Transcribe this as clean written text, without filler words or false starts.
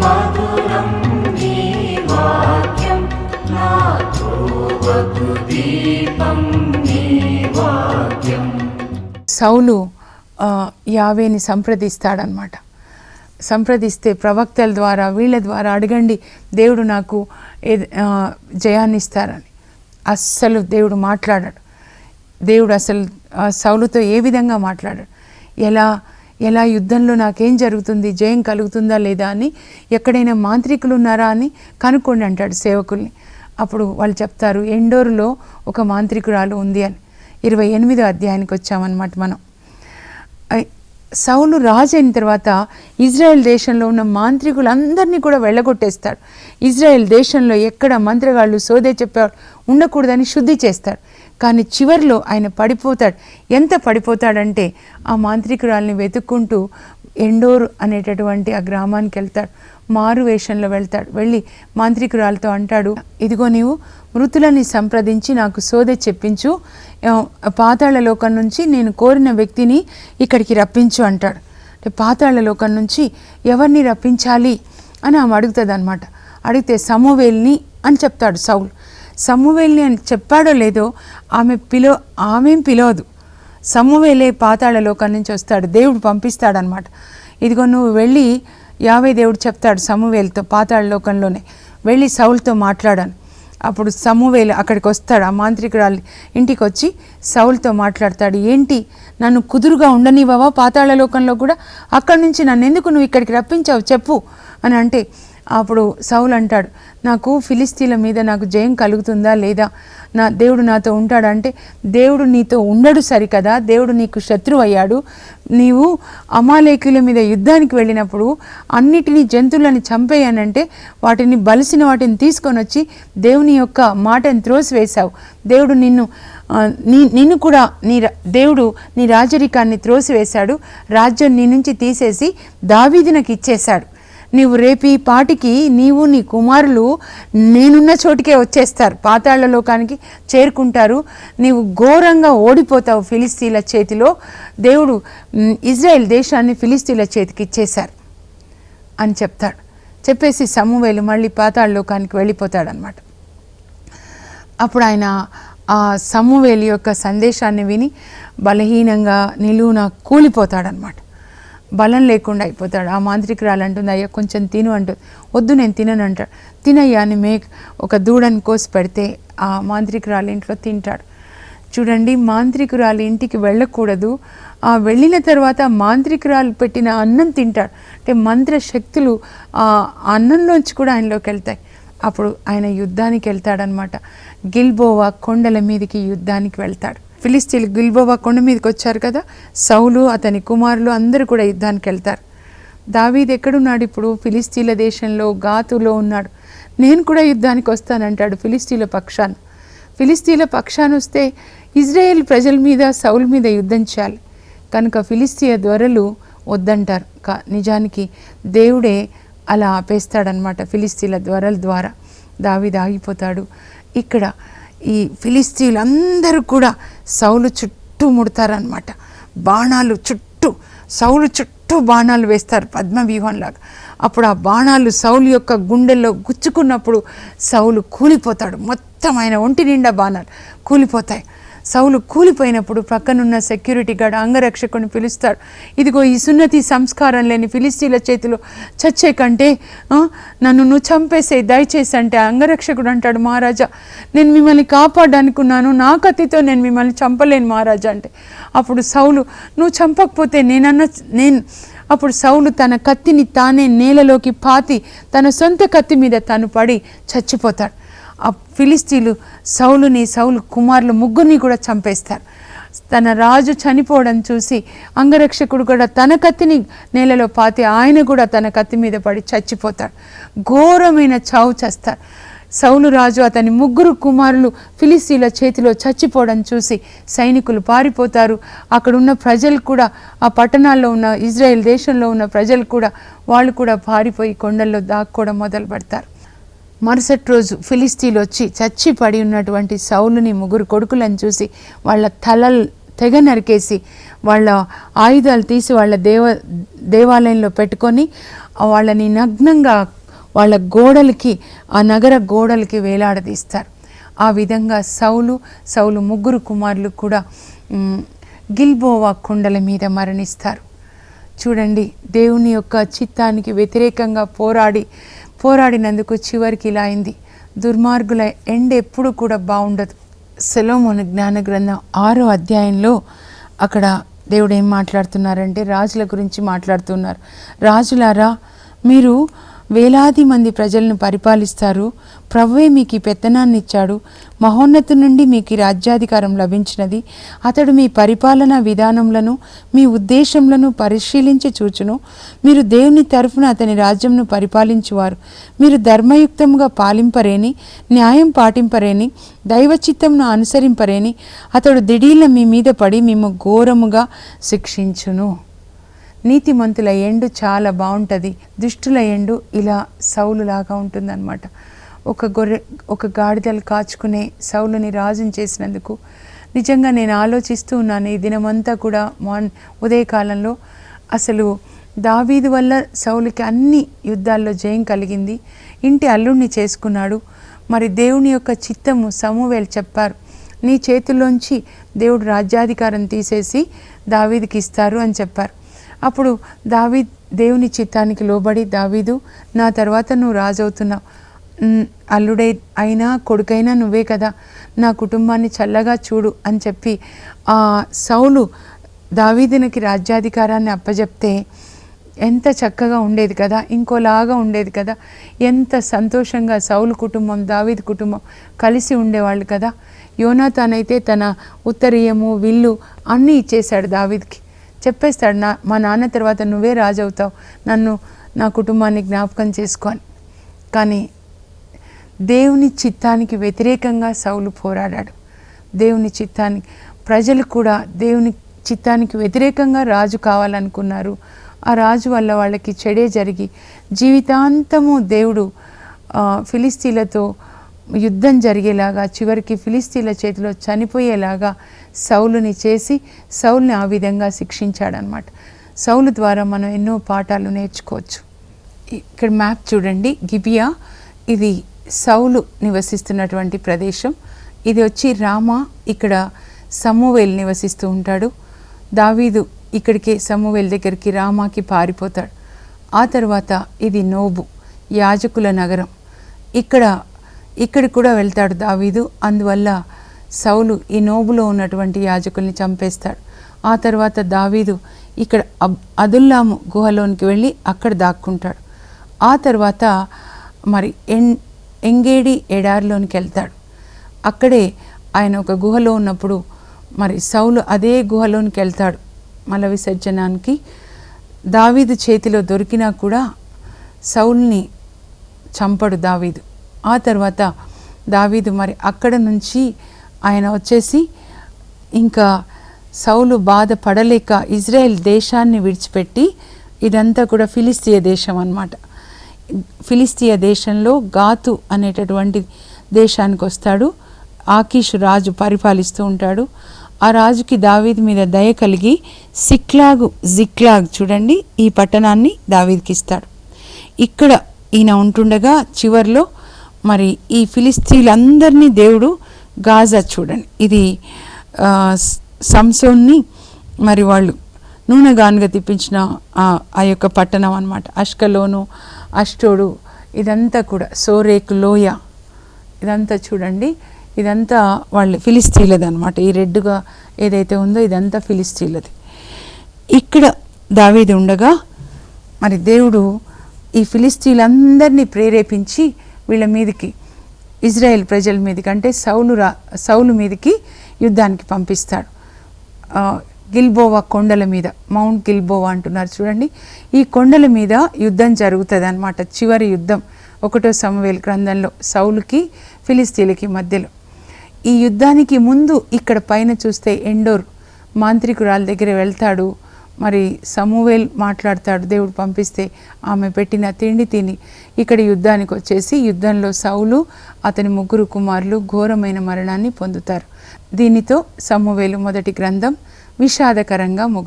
మధురం నీ వాక్యం నా త్రోవకు దీపం నీ వాక్యం. సౌలు యావేని సంప్రదిస్తాడనమాట. సంప్రదిస్తే ప్రవక్తల ద్వారా వీళ్ళ ద్వారా అడగండి, దేవుడు నాకు జయాన్ని ఇస్తారని. అస్సలు దేవుడు మాట్లాడాడు. దేవుడు అసలు సౌలుతో ఏ విధంగా మాట్లాడాడు, ఎలా యుద్ధంలో నాకేం జరుగుతుంది, జయం కలుగుతుందా లేదా అని, ఎక్కడైనా మాంత్రికులు ఉన్నారా అని కనుక్కోండి అంటాడు సేవకుల్ని. అప్పుడు వాళ్ళు చెప్తారు, ఎండోరులో ఒక మాంత్రికురాలు ఉంది అని. 28వ అధ్యాయానికి వచ్చామన్నమాట మనం. సౌలు రాజు అయిన తర్వాత ఇజ్రాయెల్ దేశంలో ఉన్న మాంత్రికులందరినీ కూడా వెళ్ళగొట్టేస్తాడు. ఇజ్రాయెల్ దేశంలో ఎక్కడ మంత్రగాళ్ళు సోదే చెప్పేవాడు ఉండకూడదని శుద్ధి చేస్తాడు. కానీ చివరిలో ఆయన పడిపోతాడు. ఎంత పడిపోతాడంటే ఆ మాంత్రికురాల్ని వెతుక్కుంటూ ఎండోరు అనేటటువంటి ఆ గ్రామానికి వెళ్తాడు. మారు వేషంలో వెళ్తాడు. వెళ్ళి మాంత్రికురాలతో అంటాడు, ఇదిగో నీవు మృతులని సంప్రదించి నాకు సోదె చెప్పించు, పాతాళ లోకం నుంచి నేను కోరిన వ్యక్తిని ఇక్కడికి రప్పించు అంటాడు. అంటే పాతాళ లోకం నుంచి ఎవరిని రప్పించాలి అని ఆమె అడుగుతుంది అనమాట. అడిగితే సమూవేల్ని అని చెప్తాడు సౌలు. సమూవేల్ని అని చెప్పాడో లేదో ఆమెం పిలవదు. సమూవేలే పాతాళ లోకం నుంచి వస్తాడు, దేవుడు పంపిస్తాడనమాట. ఇదిగో నువ్వు వెళ్ళి, యావే దేవుడు చెప్తాడు సమూవేలుతో పాతాళ లోకంలోనే వెళ్ళి సౌలుతో మాట్లాడాను. అప్పుడు సమూవేలు అక్కడికి వస్తాడు. ఆ మాంత్రికురాలి ఇంటికి వచ్చి సౌలుతో మాట్లాడతాడు. ఏంటి, నన్ను కుదురుగా ఉండనివ్వవా పాతాళ లోకంలో కూడా? అక్కడి నుంచి నన్ను ఎందుకు నువ్వు ఇక్కడికి రప్పించావు చెప్పు అని అంటే, అప్పుడు సౌలు అంటాడు, నాకు ఫిలిస్తీన్ల మీద నాకు జయం కలుగుతుందా లేదా, నా దేవుడు నాతో ఉంటాడంటే, దేవుడు నీతో ఉండడు సరికదా, దేవుడు నీకు శత్రువు అయ్యాడు. నీవు అమాలేకుల మీద యుద్ధానికి వెళ్ళినప్పుడు అన్నిటినీ జంతువులని చంపేయానంటే వాటిని బలిసిన వాటిని తీసుకొని వచ్చి దేవుని యొక్క మాటను త్రోసివేశావు. దేవుడు నిన్ను కూడా దేవుడు నీ రాజరికాన్ని త్రోసివేశాడు. రాజ్యం నీ నుంచి తీసేసి దావీదునకు ఇచ్చేశాడు. నీవు రేపి పాటికి నీవు నీ కుమారులు నేనున్న చోటికే వచ్చేస్తారు, పాతాళ లోకానికి చేరుకుంటారు. నీవు ఘోరంగా ఓడిపోతావు ఫిలిస్తీన్ల చేతిలో. దేవుడు ఇజ్రాయెల్ దేశాన్ని ఫిలిస్తీన్ల చేతికి ఇచ్చేశారు అని చెప్తాడు. చెప్పేసి సమూవేలు మళ్ళీ పాతాళ లోకానికి వెళ్ళిపోతాడనమాట. అప్పుడు ఆయన ఆ సమూవేలు యొక్క సందేశాన్ని విని బలహీనంగా నిలువున కూలిపోతాడనమాట. బలం లేకుండా అయిపోతాడు. ఆ మాంత్రికురాలు అంటుంది, అయ్యా కొంచెం తిను అంటుంది. వద్దు నేను తినను అంటాడు. తినయ్యా అని ఒక దూడని కోసి పెడితే ఆ మాంత్రికురాలు ఇంట్లో తింటాడు. చూడండి, మాంత్రికురాలు ఇంటికి వెళ్ళకూడదు. ఆ వెళ్ళిన తర్వాత మాంత్రికురాలు పెట్టిన అన్నం తింటాడు. అంటే మంత్ర శక్తులు ఆ అన్నంలోంచి కూడా ఆయనలోకి వెళ్తాయి. అప్పుడు ఆయన యుద్ధానికి వెళ్తాడనమాట. గిల్బోవా కొండల మీదకి యుద్ధానికి వెళ్తాడు. ఫిలిస్తీన్లు గిల్బోవా కొండ మీదకి వచ్చారు కదా, సౌలు అతని కుమారులు అందరూ కూడా యుద్ధానికి వెళ్తారు. దావీదు ఎక్కడున్నాడు ఇప్పుడు? ఫిలిస్తీన్ల దేశంలో గాతులో ఉన్నాడు. నేను కూడా యుద్ధానికి వస్తానంటాడు ఫిలిస్తీన్ల పక్షాన. ఫిలిస్తీన్ల పక్షాన వస్తే ఇజ్రాయేల్ ప్రజల మీద సౌలు మీద యుద్ధం చేయాలి కనుక ఫిలిస్తీయ దొరలు వద్దంటారు. నిజానికి దేవుడే అలా ఆపేస్తాడనమాట. ఫిలిస్తీన్ల దొరల ద్వారా దావీదు ఆగిపోతాడు. ఇక్కడ ఈ ఫిలిస్తీన్లు అందరూ కూడా సౌలు చుట్టూ ముడతారనమాట. బాణాలు సౌలు చుట్టూ బాణాలు వేస్తారు పద్మవ్యూహంలాగా. అప్పుడు ఆ బాణాలు సౌలు యొక్క గుండెల్లో గుచ్చుకున్నప్పుడు సౌలు కూలిపోతాడు. మొత్తం ఆయన ఒంటి నిండా బాణాలు కూలిపోతాయి. సౌలు కూలిపోయినప్పుడు పక్కనున్న సెక్యూరిటీ గార్డ్ అంగరక్షకుని పిలుస్తాడు. ఇదిగో ఈ సున్నతి సంస్కారం లేని ఫిలిస్తీన్ల చేతిలో చచ్చే కంటే నన్ను నువ్వు చంపేసే దయచేసి అంటే అంగరక్షకుడు అంటాడు, మహారాజా నేను మిమ్మల్ని కాపాడనుకున్నాను, నా కత్తితో నేను మిమ్మల్ని చంపలేను మహారాజా అంటే. అప్పుడు సౌలు నువ్వు చంపకపోతే అప్పుడు సౌలు తన కత్తిని తానే నేలలోకి పాతి తన సొంత కత్తి మీద తను పడి చచ్చిపోతాడు. ఆ ఫిలిస్తీన్లు సౌలు కుమారులు ముగ్గురిని కూడా చంపేస్తారు. తన రాజు చనిపోవడం చూసి అంగరక్షకుడు కూడా తన కత్తిని నేలలో పాతి ఆయన కూడా తన కత్తి మీద పడి చచ్చిపోతాడు. ఘోరమైన చావు చేస్తారు. సౌలు రాజు అతని ముగ్గురు కుమారులు ఫిలిస్తీన్ల చేతిలో చచ్చిపోవడం చూసి సైనికులు పారిపోతారు. అక్కడ ఉన్న ప్రజలు కూడా, ఆ పట్టణాల్లో ఉన్న ఇజ్రాయెల్ దేశంలో ఉన్న ప్రజలు కూడా వాళ్ళు కూడా పారిపోయి కొండల్లో దాక్కోవడం మొదలు పెడతారు. మరుసటి రోజు ఫిలిస్తీన్లు వచ్చి చచ్చి పడి ఉన్నటువంటి సౌలుని ముగ్గురు కొడుకులను చూసి వాళ్ళ తలలు తెగ నరికేసి వాళ్ళ ఆయుధాలు తీసి వాళ్ళ దేవాలయంలో పెట్టుకొని వాళ్ళని నగ్నంగా వాళ్ళ గోడలకి, ఆ నగర గోడలకి వేలాడదీస్తారు. ఆ విధంగా సౌలు ముగ్గురు కుమారులు కూడా గిల్బోవా కొండల మీద మరణిస్తారు. చూడండి, దేవుని యొక్క చిత్తానికి వ్యతిరేకంగా పోరాడినందుకు చివరికి ఇలా అయింది. దుర్మార్గుల ఎండ్ ఎప్పుడు కూడా బాగుండదు. సొలొమోను జ్ఞాన గ్రంథం 6వ అధ్యాయంలో అక్కడ దేవుడు ఏం మాట్లాడుతున్నారంటే రాజుల గురించి మాట్లాడుతున్నారు. రాజులారా, మీరు వేలాది మంది ప్రజలను పరిపాలిస్తారు. ప్రభువే మీకు ఈ పెత్తనాన్ని ఇచ్చాడు. మహోన్నతు నుండి మీకు ఈ రాజ్యాధికారం లభించినది. అతడు మీ పరిపాలనా విధానములను, మీ ఉద్దేశములను పరిశీలించి చూచును. మీరు దేవుని తరఫున అతని రాజ్యంను పరిపాలించువారు. మీరు ధర్మయుక్తముగా పాలింపరేని, న్యాయం పాటింపరేని, దైవచిత్తంను అనుసరింపరేని అతడు దిడీల మీ మీద పడి మేము ఘోరముగా శిక్షించును. నీతిమంతుల ఎండు చాలా బాగుంటుంది, దుష్టుల ఎండు ఇలా సౌలులాగా ఉంటుందన్నమాట. ఒక గాడిదలు కాచుకునే సౌలుని రాజుని చేసినందుకు నిజంగా నేను ఆలోచిస్తూ ఉన్నాను ఈ దినమంతా కూడా. ఉదయకాలంలో అసలు దావీదు వల్ల సౌలుకి అన్ని యుద్ధాల్లో జయం కలిగింది. ఇంటి అల్లుడిని చేసుకున్నాడు. మరి దేవుని యొక్క చిత్తము సమూవేలు చెప్పారు, నీ చేతుల్లోంచి దేవుడు రాజ్యాధికారం తీసేసి దావీదుకి ఇస్తారు అని చెప్పారు. అప్పుడు దేవుని చిత్తానికి లోబడి, దావీదు నా తర్వాత నువ్వు రాజు అవుతున్నావు, అల్లుడై అయినా కొడుకైనా నువ్వే కదా, నా కుటుంబాన్ని చల్లగా చూడు అని చెప్పి ఆ సౌలు దావీదునికి రాజ్యాధికారాన్ని అప్పజెప్తే ఎంత చక్కగా ఉండేది కదా, ఇంకోలాగా ఉండేది కదా, ఎంత సంతోషంగా సౌలు కుటుంబం దావీదు కుటుంబం కలిసి ఉండేవాళ్ళు కదా. యోనాతాన్ అయితే తన ఉత్తరీయము, విల్లు అన్నీ ఇచ్చేశాడు దావీదుకి. చెప్పేస్తాడు, మా నాన్న తర్వాత నువ్వే రాజు అవుతావు, నా కుటుంబాన్ని జ్ఞాపకం చేసుకొని. కానీ దేవుని చిత్తానికి వ్యతిరేకంగా సౌలు పోరాడాడు. దేవుని చిత్తానికి ప్రజలు కూడా దేవుని చిత్తానికి వ్యతిరేకంగా రాజు కావాలనుకున్నారు. ఆ రాజు వల్ల వాళ్ళకి చెడే జరిగి జీవితాంతము దేవుడు ఫిలిస్తీన్లతో యుద్ధం జరిగేలాగా, చివరికి ఫిలిస్తీన్ల చేతిలో చనిపోయేలాగా సౌలుని చేసి సౌలుని ఆ విధంగా శిక్షించాడనమాట. సౌలు ద్వారా మనం ఎన్నో పాఠాలు నేర్చుకోవచ్చు. ఇక్కడ మ్యాప్ చూడండి, గిబియా ఇది సౌలు నివసిస్తున్నటువంటి ప్రదేశం. ఇది వచ్చి రామా, ఇక్కడ సమూవేల్ నివసిస్తూ ఉంటాడు. దావీదు ఇక్కడికి సమూవేల్ దగ్గరికి రామాకి పారిపోతాడు. ఆ తర్వాత ఇది నోబు, యాజకుల నగరం. ఇక్కడికి కూడా వెళ్తాడు దావీదు. అందువల్ల సౌలు ఈ నోబులో ఉన్నటువంటి యాజకుల్ని చంపేస్తాడు. ఆ తర్వాత దావీదు ఇక్కడ అదుల్లాము గుహలోనికి వెళ్ళి అక్కడ దాక్కుంటాడు. ఆ తర్వాత మరి ఎంగేడి ఎడారిలోనికి వెళ్తాడు. అక్కడే ఆయన ఒక గుహలో ఉన్నప్పుడు మరి సౌలు అదే గుహలోనికి వెళ్తాడు మల విసర్జనానికి. దావీదు చేతిలో దొరికినా కూడా సౌలుని చంపడు దావీదు. ఆ తర్వాత దావీదు మరి అక్కడ నుంచి ఆయన వచ్చేసి ఇంకా సౌలు బాధపడలేక ఇజ్రాయెల్ దేశాన్ని విడిచిపెట్టి, ఇదంతా కూడా ఫిలిస్తీయ దేశం అన్నమాట. ఫిలిస్తీయ దేశంలో గాతు అనేటటువంటి దేశానికి వస్తాడు. ఆకీషు రాజు పరిపాలిస్తూ ఉంటాడు. ఆ రాజుకి దావీదు మీద దయ కలిగి జిక్లాగ్ చూడండి, ఈ పట్టణాన్ని దావీదుకి ఇస్తాడు. ఇక్కడ ఈయన ఉంటుండగా చివర్లో మరి ఈ ఫిలిస్తీన్లందరినీ దేవుడు గాజా చూడండి, ఇది సంసోన్ని మరి వాళ్ళు నూనెగానుగా తిప్పించిన ఆ యొక్క పట్టణం అన్నమాట. అష్కలోను, అష్టోడు, ఇదంతా కూడా సోరేకు లోయ, ఇదంతా చూడండి, ఇదంతా వాళ్ళు ఫిలిస్తీన్లది అనమాట. ఈ రెడ్డుగా ఏదైతే ఉందో ఇదంతా ఫిలిస్తీన్లది. ఇక్కడ దావీదు ఉండగా మరి దేవుడు ఈ ఫిలిస్తీన్లందరినీ ప్రేరేపించి వీళ్ళ మీదకి, ఇజ్రాయెల్ ప్రజల మీదకి, అంటే సౌలు మీదకి యుద్ధానికి పంపిస్తాడు. గిల్బోవా కొండల మీద, మౌంట్ గిల్బోవా అంటున్నారు చూడండి, ఈ కొండల మీద యుద్ధం జరుగుతుంది అన్నమాట. చివరి యుద్ధం 1వ సమూయేలు గ్రంథంలో సౌలుకి ఫిలిస్తీన్లకి మధ్యలో. ఈ యుద్ధానికి ముందు ఇక్కడ పైన చూస్తే ఎండోర్ మాంత్రికురాల దగ్గర వెళ్తాడు. మరి సమూయేలు మాట్లాడతాడు, దేవుడు పంపిస్తే ఆమె పెట్టిన తిండి తిని ఇక్కడ యుద్ధానికి వచ్చేసి యుద్ధంలో సౌలు అతని 3 కుమారులు ఘోరమైన మరణాన్ని పొందుతారు. దీనితో సమూయేలు మొదటి గ్రంథం విషాదకరంగా ముగుస్తుంది.